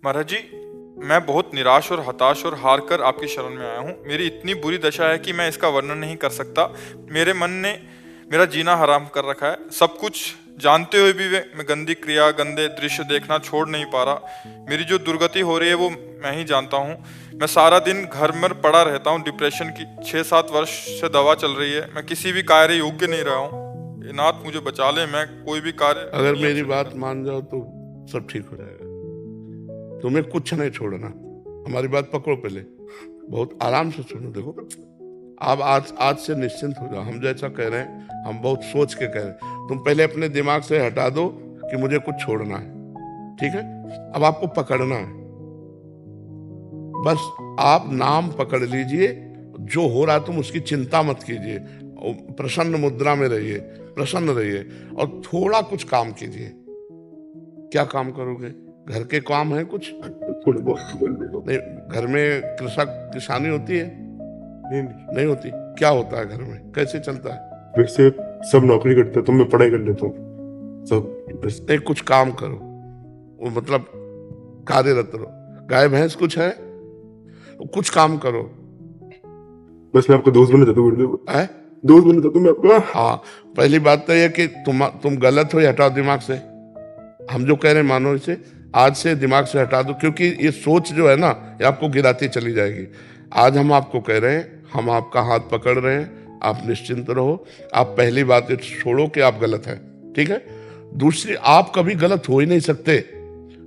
महाराज जी, मैं बहुत निराश और हताश और हार कर आपकी शरण में आया हूँ। मेरी इतनी बुरी दशा है कि मैं इसका वर्णन नहीं कर सकता। मेरे मन ने मेरा जीना हराम कर रखा है। सब कुछ जानते हुए भी मैं गंदी क्रिया, गंदे दृश्य देखना छोड़ नहीं पा रहा। मेरी जो दुर्गति हो रही है वो मैं ही जानता हूँ। मैं सारा दिन घर में पड़ा रहता हूँ। डिप्रेशन की 6-7 वर्ष से दवा चल रही है। मैं किसी भी कार्य योग्य नहीं रहा हूँ। नाथ मुझे बचा ले, मैं कोई भी कार्य अगर मेरी बात मान जाओ तो सब ठीक हो जाएगा। तुम्हें कुछ नहीं छोड़ना। हमारी बात पकड़ो, पहले बहुत आराम से सुनो। देखो, आप आज से निश्चिंत हो जाओ। हम जैसा कह रहे हैं, हम बहुत सोच के कह रहे हैं। तुम पहले अपने दिमाग से हटा दो कि मुझे कुछ छोड़ना है, ठीक है? अब आपको पकड़ना है। बस आप नाम पकड़ लीजिए। जो हो रहा है तुम उसकी चिंता मत कीजिए। प्रसन्न मुद्रा में रहिए, प्रसन्न रहिए और थोड़ा कुछ काम कीजिए। क्या काम करोगे? घर के काम है कुछ? थोड़े बहुत नहीं, घर में किसानी होती है? नहीं होती। क्या होता है घर में? कैसे चलता है? वैसे सब नौकरी करते हैं तो मैं पढ़ाई कर लेता हूँ सब। बस नहीं, कुछ काम करो। वो मतलब कार्यरत रहो। गाय भैंस कुछ है? कुछ काम करो। बस मैं आपका दोस्त बनना चाहता हूँ। है? दोस्त बनना चाहता हूँ मैं आपका। हाँ, पहली बात तो यह कि तुम गलत हो, ये हटाओ दिमाग से। हम जो कह रहे हैं मानो इसे आज से दिमाग से हटा दो, क्योंकि ये सोच जो है ना, ये आपको गिराती चली जाएगी। आज हम आपको कह रहे हैं, हम आपका हाथ पकड़ रहे हैं, आप निश्चिंत रहो। आप पहली बात ये छोड़ो कि आप गलत हैं, ठीक है? दूसरी, आप कभी गलत हो ही नहीं सकते।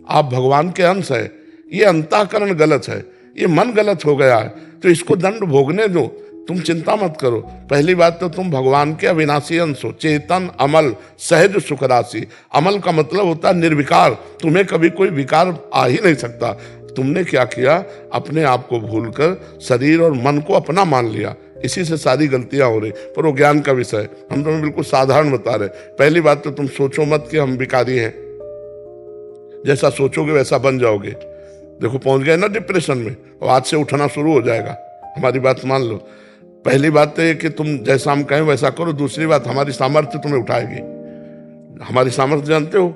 आप भगवान के अंश है। ये अंतःकरण गलत है, ये मन गलत हो गया है, तो इसको दंड भोगने दो। तुम चिंता मत करो। पहली बात तो तुम भगवान के अविनाशी अंश हो, चेतन, अमल, सहज सुख राशि। अमल का मतलब होता है निर्विकार। तुम्हें कभी कोई विकार आ ही नहीं सकता। तुमने क्या किया? अपने आप को भूलकर शरीर और मन को अपना मान लिया। इसी से सारी गलतियां हो रही। पर वो ज्ञान का विषय, हम तुम्हें बिल्कुल साधारण बता रहे। पहली बात तो तुम सोचो मत कि हम विकारी हैं। जैसा सोचोगे वैसा बन जाओगे। देखो, पहुंच गए ना डिप्रेशन में, और आज से उठना शुरू हो जाएगा। हमारी बात मान लो। पहली बात तो ये कि तुम जैसा हम कहें वैसा करो। दूसरी बात, हमारी सामर्थ्य तुम्हें उठाएगी। हमारी सामर्थ्य जानते हो?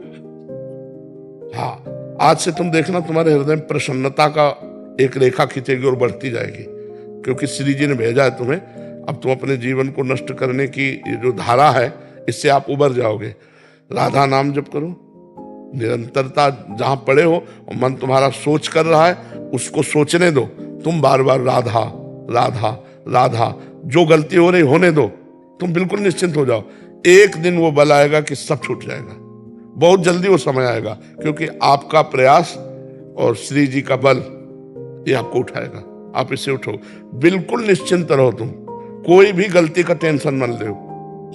हाँ, आज से तुम देखना तुम्हारे हृदय में प्रसन्नता का एक रेखा खींचेगी और बढ़ती जाएगी, क्योंकि श्री जी ने भेजा है तुम्हें। अब तुम अपने जीवन को नष्ट करने की ये जो धारा है, इससे आप उबर जाओगे। राधा नाम जप करो निरंतरता। जहां पड़े हो और मन तुम्हारा सोच कर रहा है, उसको सोचने दो। तुम बार बार राधा राधा राधा। जो गलती हो रही होने दो। तुम बिल्कुल निश्चिंत हो जाओ। एक दिन वो बल आएगा कि सब छूट जाएगा। बहुत जल्दी वो समय आएगा, क्योंकि आपका प्रयास और श्री जी का बल ये आपको उठाएगा। आप इससे उठो, बिल्कुल निश्चिंत रहो। तुम कोई भी गलती का टेंशन मत लो।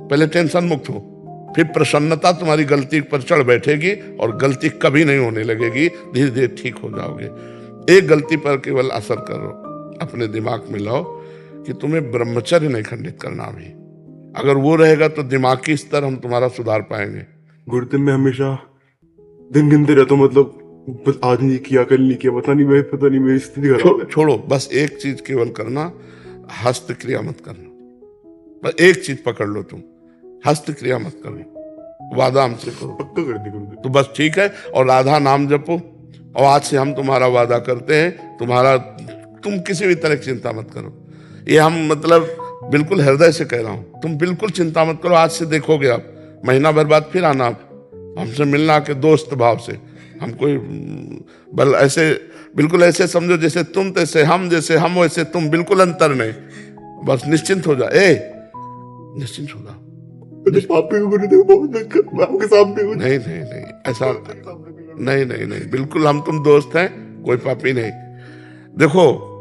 पहले टेंशन मुक्त हो, फिर प्रसन्नता तुम्हारी गलती पर चढ़ बैठेगी और गलती कभी नहीं होने लगेगी। धीरे धीरे ठीक हो जाओगे। एक गलती पर केवल असर करो, अपने दिमाग में लाओ कि तुम्हें ब्रह्मचर्य नहीं खंडित करना। अभी अगर वो रहेगा तो दिमागी स्तर हम तुम्हारा सुधार पाएंगे। गुरुदेव मैं हमेशा दिन गिनते रहता हूँ, मतलब बस आज नहीं किया, कल नहीं किया, पता नहीं मेरी स्थिति खराब है। छोड़ो, बस एक चीज केवल करना, हस्त क्रिया मत करना। बस एक चीज पकड़ लो, तुम हस्त क्रिया मत करो। वादा हमसे करो, पक्का कर दी गुरुदेव। तो बस ठीक है। और राधा नाम जपो। और आज से हम तुम्हारा वादा करते हैं, तुम किसी भी तरह की चिंता मत करो। ये हम मतलब बिल्कुल हृदय से कह रहा हूं। तुम बिल्कुल चिंता मत करो। आज से देखोगे आप, महीना भर बाद फिर आना आप हमसे मिलना के दोस्त भाव से। हम कोई बल ऐसे बिल्कुल ऐसे समझो जैसे तुम तैसे हम, जैसे हम वैसे तुम, बिल्कुल अंतर नहीं। बस निश्चिंत हो जा। निश्चिंत हो जा। पापी को गुरुदेव बहुत दिक्कत, मैं आपके सामने हूँ। नहीं ऐसा नहीं, बिल्कुल हम तुम दोस्त हैं, कोई पापी नहीं। देखो,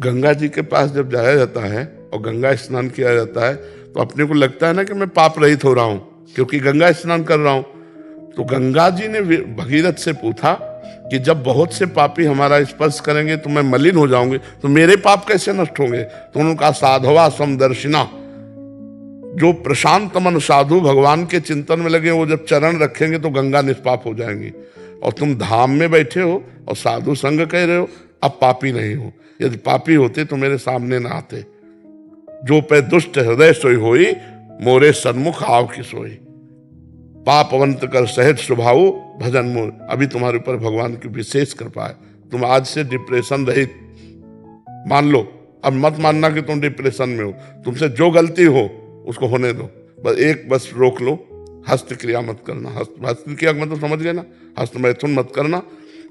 गंगा जी के पास जब जाया जाता है और गंगा स्नान किया जाता है, तो अपने को लगता है ना कि मैं पाप रहित हो रहा हूं, क्योंकि गंगा स्नान कर रहा हूं। तो गंगा जी ने भगीरथ से पूछा कि जब बहुत से पापी हमारा स्पर्श करेंगे तो मैं मलिन हो जाऊंगी, तो मेरे पाप कैसे नष्ट होंगे? तो उन्होंने कहा, साधवा समदर्शिना। जो प्रशांत मन साधु भगवान के चिंतन में लगे, वो जब चरण रखेंगे तो गंगा निष्पाप हो जाएंगी। और तुम धाम में बैठे हो और साधु संग कह रहे हो, अब पापी नहीं हो। यदि पापी होते तो मेरे सामने ना आते। जो पे दुष्ट हृदय सोई होई, मोरे सन्मुख आव की सोई। पापवंत कर सहज स्वभाव भजन मोर। अभी तुम्हारे ऊपर भगवान की विशेष कृपा है, तुम आज से डिप्रेशन रहित मान लो। अब मत मानना कि तुम डिप्रेशन में हो, तुमसे जो गलती हो उसको होने दो, बस रोक लो, हस्त क्रिया मत करना। हस्त क्रिया मतलब समझ गए ना, हस्त मैथुन मत करना,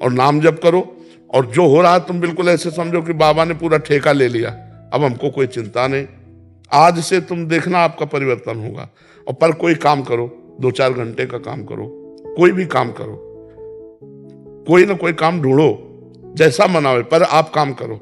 और नाम जप करो। और जो हो रहा है तुम बिल्कुल ऐसे समझो कि बाबा ने पूरा ठेका ले लिया, अब हमको कोई चिंता नहीं। आज से तुम देखना आपका परिवर्तन होगा। और पर कोई काम करो, 2-4 घंटे का काम करो, कोई भी काम करो, कोई ना कोई काम ढूंढो, जैसा मन आवे, पर आप काम करो,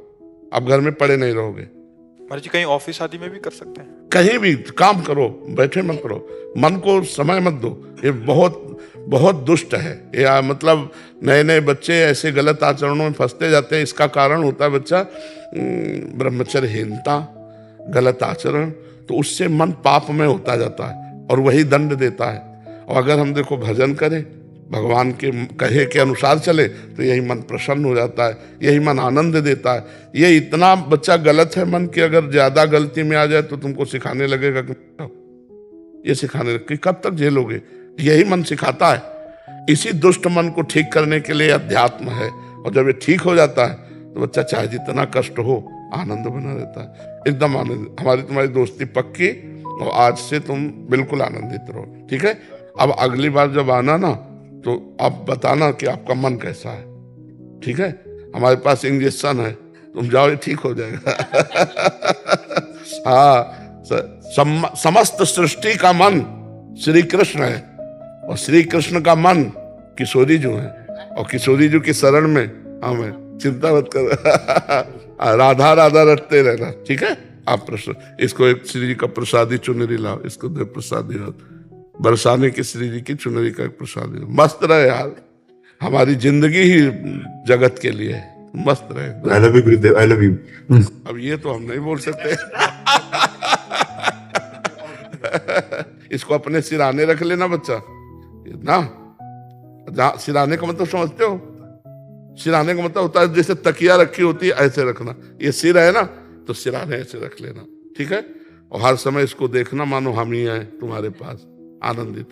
आप घर में पड़े नहीं रहोगे। महाराज जी कहीं ऑफिस आदि में भी कर सकते हैं? कहीं भी काम करो, बैठे मत करो, मन को समय मत दो। ये बहुत बहुत दुष्ट है। या मतलब नए नए बच्चे ऐसे गलत आचरणों में फंसते जाते हैं। इसका कारण होता है बच्चा ब्रह्मचर्यहीनता, गलत आचरण, तो उससे मन पाप में होता जाता है और वही दंड देता है। और अगर हम देखो भजन करें, भगवान के कहे के अनुसार चले, तो यही मन प्रसन्न हो जाता है, यही मन आनंद देता है। ये इतना बच्चा गलत है मन कि अगर ज्यादा गलती में आ जाए तो तुमको सिखाने लगेगा कि ये सिखाने लगे, कब तक झेलोगे? यही मन सिखाता है। इसी दुष्ट मन को ठीक करने के लिए अध्यात्म है। और जब ये ठीक हो जाता है तो बच्चा चाहे जितना कष्ट हो आनंद बना रहता है, एकदम आनंद। हमारी तुम्हारी दोस्ती पक्की, और आज से तुम बिल्कुल आनंदित रहो, ठीक है? अब अगली बार जब आना ना, तो आप बताना कि आपका मन कैसा है, ठीक है? हमारे पास इंजेक्शन है, तुम जाओ, ठीक हो जाएगा। हाँ, समस्त सृष्टि का मन श्री कृष्ण है, और श्री कृष्ण का मन किशोरी जी है, और किशोरी जी की शरण में हमें चिंता मत कर। राधा राधा रटते रहना, ठीक है? आप इसको एक श्री जी का प्रसादी चुनरी लाओ, इसको दे प्रसादी बरसाने की श्री जी की चुनरी का एक प्रसादी। मस्त रहे यार, हमारी जिंदगी ही जगत के लिए है, मस्त रहे। I love you Gurudev, I love you. अब ये तो हम नहीं बोल सकते। इसको अपने सिराने रख लेना बच्चा ना। सिराने का मतलब समझते हो? सिराने का मतलब होता है जैसे तकिया रखी होती है, ऐसे रखना। ये सिर है ना, तो सिराने ऐसे रख लेना, ठीक है? और हर समय इसको देखना मानो हम ही आए तुम्हारे पास, आनंदित।